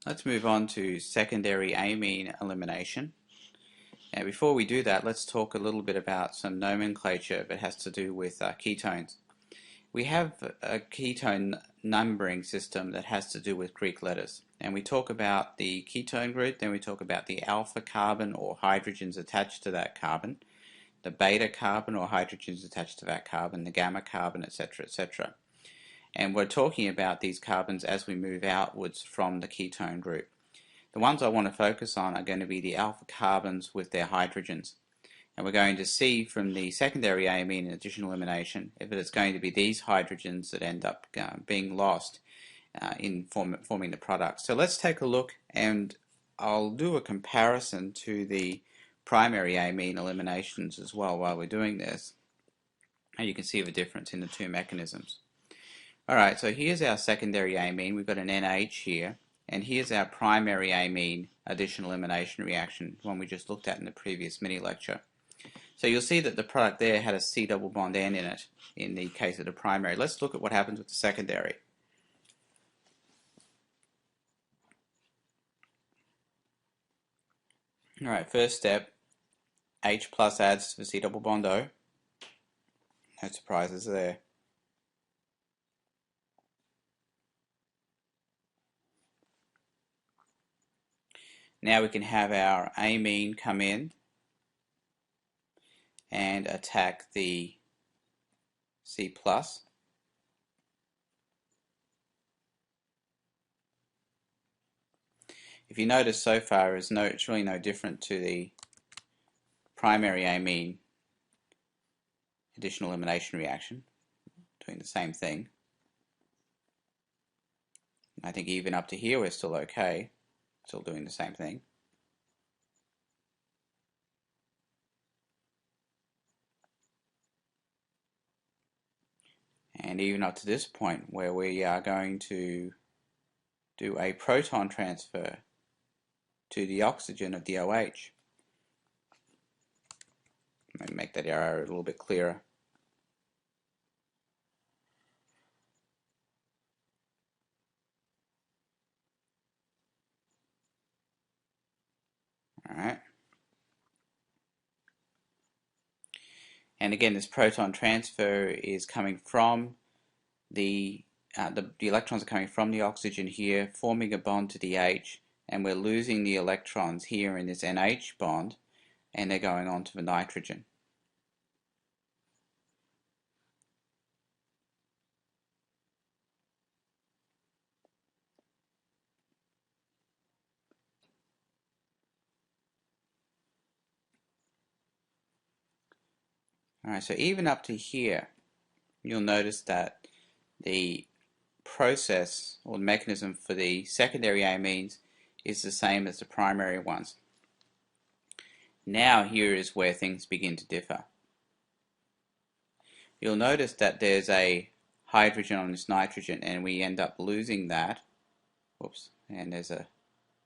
Let's move on to secondary amine elimination. Now before we do that, let's talk a little bit about some nomenclature that has to do with ketones. We have a ketone numbering system that has to do with Greek letters. And we talk about the ketone group, then we talk about the alpha carbon or hydrogens attached to that carbon, the beta carbon or hydrogens attached to that carbon, the gamma carbon, etc., etc. And we're talking about these carbons as we move outwards from the ketone group. The ones I want to focus on are going to be the alpha carbons with their hydrogens. And we're going to see from the secondary amine and additional elimination if it's going to be these hydrogens that end up being lost in forming the product. So let's take a look, and I'll do a comparison to the primary amine eliminations as well while we're doing this. And you can see the difference in the two mechanisms. Alright, so here's our secondary amine. We've got an NH here, and here's our primary amine additional elimination reaction, one we just looked at in the previous mini lecture. So you'll see that the product there had a C double bond N in it in the case of the primary. Let's look at what happens with the secondary. Alright, first step, H plus adds to the C double bond O. No surprises there. Now we can have our amine come in and attack the C plus. If you notice so far, it's really no different to the primary amine additional elimination reaction, doing the same thing. I think even up to here we're still okay, still doing the same thing. And even up to this point where we are going to do a proton transfer to the oxygen of the OH. Let me make that arrow a little bit clearer. Alright. And again, this proton transfer is coming from the electrons are coming from the oxygen here, forming a bond to the H, and we're losing the electrons here in this NH bond, and they're going on to the nitrogen. Alright, so even up to here, you'll notice that the process or the mechanism for the secondary amines is the same as the primary ones. Now here is where things begin to differ. You'll notice that there's a hydrogen on this nitrogen, and we end up losing that. Oops, and there's a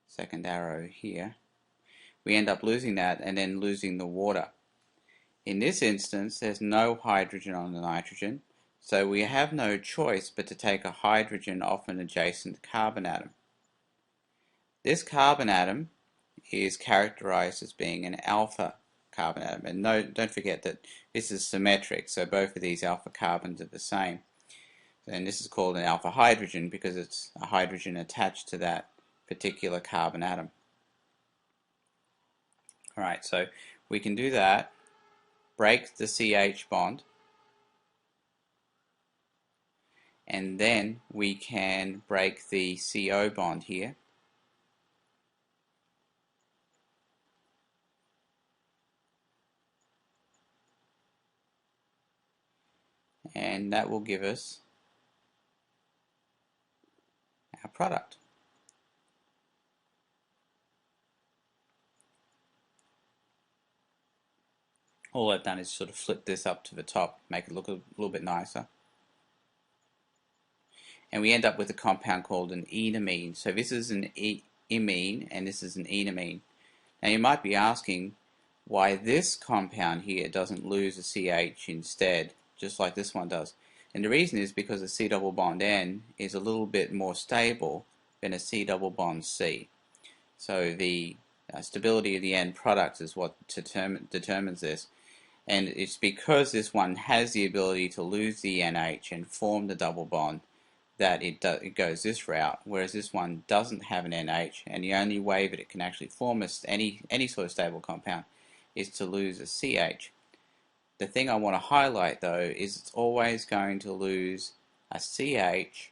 second arrow here. We end up losing that and then losing the water. In this instance, there's no hydrogen on the nitrogen, so we have no choice but to take a hydrogen off an adjacent carbon atom. This carbon atom is characterized as being an alpha carbon atom, and don't forget that this is symmetric, so both of these alpha carbons are the same. And this is called an alpha hydrogen because it's a hydrogen attached to that particular carbon atom. Alright, so we can do that. Break the CH bond, and then we can break the CO bond here, and that will give us our product. All I've done is sort of flip this up to the top, make it look a little bit nicer. And we end up with a compound called an enamine. So this is an imine and this is an enamine. Now you might be asking why this compound here doesn't lose a CH instead, just like this one does. And the reason is because the C double bond N is a little bit more stable then a C double bond C. So the stability of the end product is what determines this. And it's because this one has the ability to lose the NH and form the double bond that it goes this route, whereas this one doesn't have an NH, and the only way that it can actually form any sort of stable compound is to lose a CH. The thing I want to highlight though is it's always going to lose a CH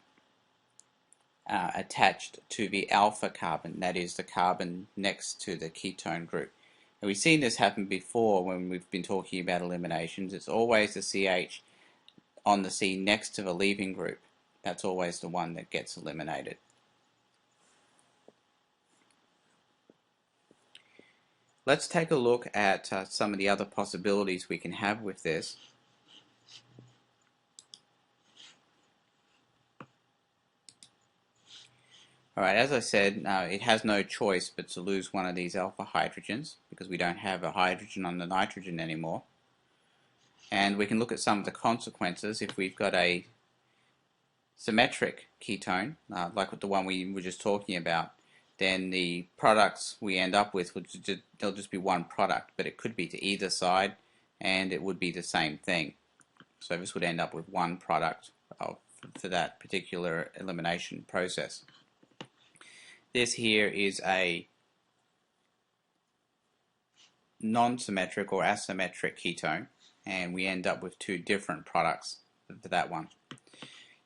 attached to the alpha carbon, that is the carbon next to the ketone group. And we've seen this happen before when we've been talking about eliminations. It's always the CH on the C next to the leaving group. That's always the one that gets eliminated. Let's take a look at some of the other possibilities we can have with this. Alright, as I said, it has no choice but to lose one of these alpha hydrogens because we don't have a hydrogen on the nitrogen anymore. And we can look at some of the consequences if we've got a symmetric ketone, like the one we were just talking about. Then the products we end up with, they'll just be one product, but it could be to either side and it would be the same thing. So this would end up with one product for that particular elimination process. This here is a non-symmetric or asymmetric ketone, and we end up with two different products for that one.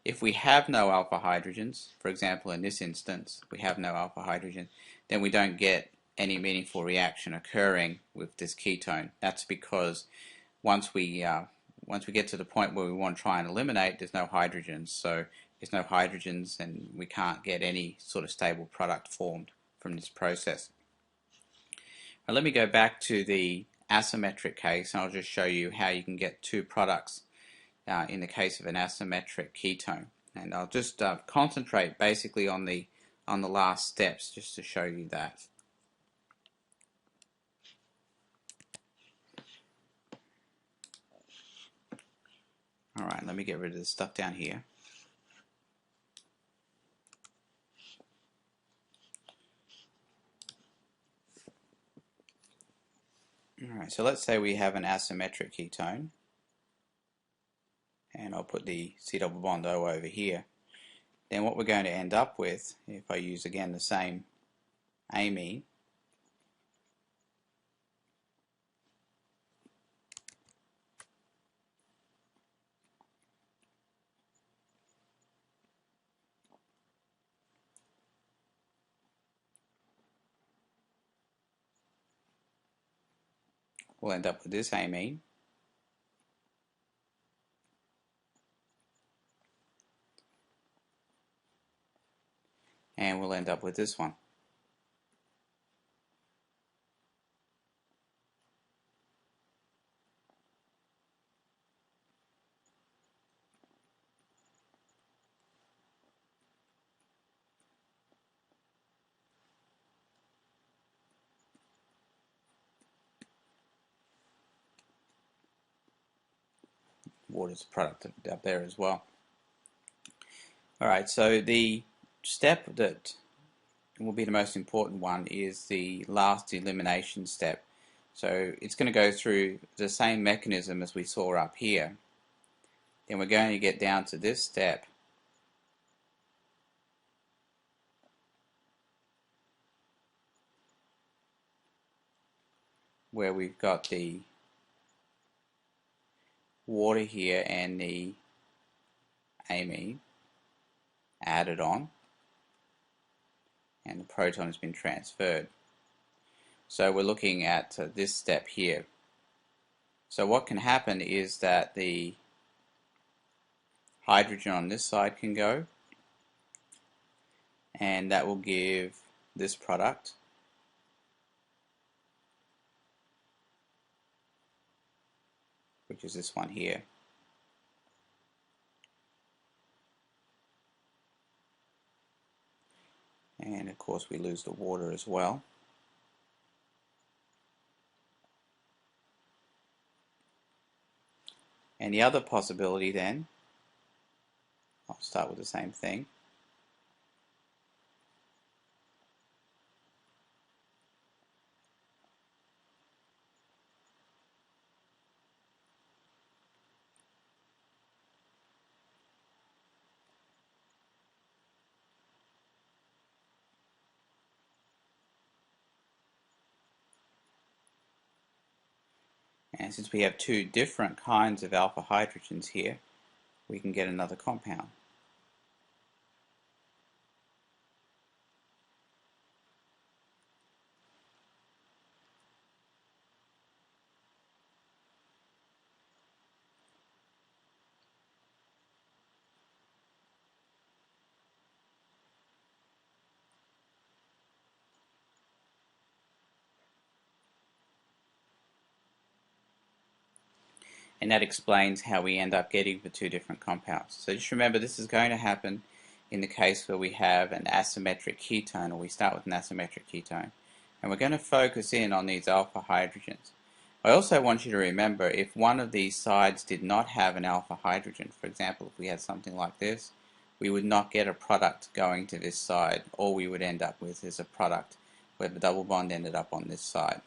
If we have no alpha hydrogens, for example in this instance we have no alpha hydrogen, then we don't get any meaningful reaction occurring with this ketone. That's because once we get to the point where we want to try and eliminate, there's no hydrogens. So there's no hydrogens and we can't get any sort of stable product formed from this process. Now let me go back to the asymmetric case and I'll just show you how you can get two products in the case of an asymmetric ketone. And I'll just concentrate basically on the last steps just to show you that. Alright, let me get rid of this stuff down here. Alright, so let's say we have an asymmetric ketone, and I'll put the C double bond O over here. Then what we're going to end up with, if I use again the same amine, we'll end up with this amine. And we'll end up with this one. Water's a product up there as well. Alright, so the step that will be the most important one is the last elimination step. So it's going to go through the same mechanism as we saw up here. Then we're going to get down to this step, where we've got the water here and the amine added on, and the proton has been transferred. So we're looking at this step here. So what can happen is that the hydrogen on this side can go, and that will give this product, which is this one here. And of course we lose the water as well. And the other possibility then, I'll start with the same thing. And since we have two different kinds of alpha hydrogens here, we can get another compound. And that explains how we end up getting the two different compounds. So just remember, this is going to happen in the case where we have an asymmetric ketone, or we start with an asymmetric ketone. And we're going to focus in on these alpha hydrogens. I also want you to remember, if one of these sides did not have an alpha hydrogen, for example, if we had something like this, we would not get a product going to this side. All we would end up with is a product where the double bond ended up on this side.